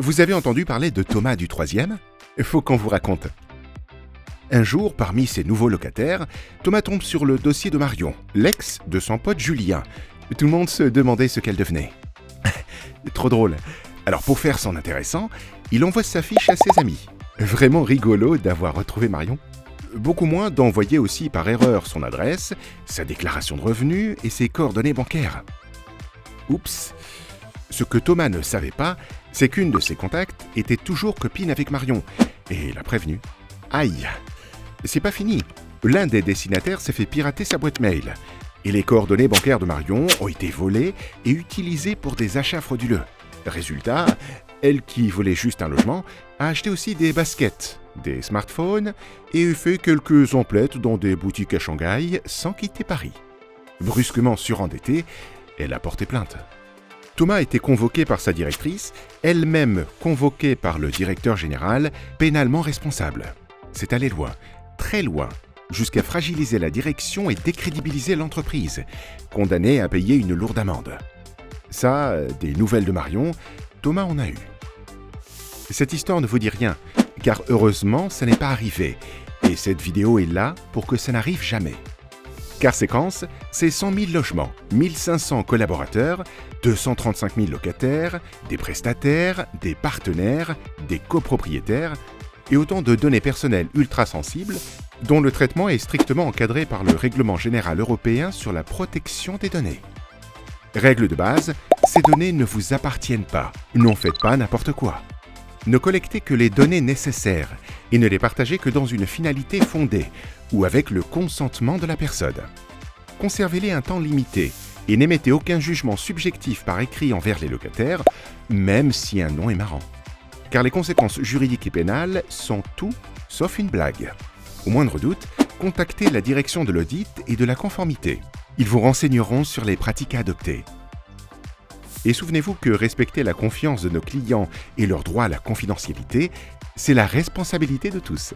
Vous avez entendu parler de Thomas du troisième ? Faut qu'on vous raconte. Un jour, parmi ses nouveaux locataires, Thomas tombe sur le dossier de Marion, l'ex de son pote Julien. Tout le monde se demandait ce qu'elle devenait. Trop drôle. Alors pour faire son intéressant, il envoie sa fiche à ses amis. Vraiment rigolo d'avoir retrouvé Marion. Beaucoup moins d'envoyer aussi par erreur son adresse, sa déclaration de revenus et ses coordonnées bancaires. Oups. Ce que Thomas ne savait pas, c'est qu'une de ses contacts était toujours copine avec Marion, et l'a prévenue. Aïe. C'est pas fini. L'un des destinataires s'est fait pirater sa boîte mail, et les coordonnées bancaires de Marion ont été volées et utilisées pour des achats frauduleux. Résultat, elle qui voulait juste un logement, a acheté aussi des baskets, des smartphones et fait quelques emplettes dans des boutiques à Shanghai sans quitter Paris. Brusquement surendettée, elle a porté plainte. Thomas a été convoqué par sa directrice, elle-même convoquée par le directeur général, pénalement responsable. C'est allé loin, très loin, jusqu'à fragiliser la direction et décrédibiliser l'entreprise, condamnée à payer une lourde amende. Ça, des nouvelles de Marion, Thomas en a eu. Cette histoire ne vous dit rien, car heureusement, ça n'est pas arrivé, et cette vidéo est là pour que ça n'arrive jamais. Car Séquence, c'est 100 000 logements, 1500 collaborateurs, 235 000 locataires, des prestataires, des partenaires, des copropriétaires, et autant de données personnelles ultra sensibles, dont le traitement est strictement encadré par le Règlement général européen sur la protection des données. Règle de base, ces données ne vous appartiennent pas, n'en faites pas n'importe quoi. Ne collectez que les données nécessaires et ne les partagez que dans une finalité fondée ou avec le consentement de la personne. Conservez-les un temps limité et n'émettez aucun jugement subjectif par écrit envers les locataires, même si un nom est marrant. Car les conséquences juridiques et pénales sont tout sauf une blague. Au moindre doute, contactez la direction de l'audit et de la conformité. Ils vous renseigneront sur les pratiques à adopter. Et souvenez-vous que respecter la confiance de nos clients et leur droit à la confidentialité, c'est la responsabilité de tous.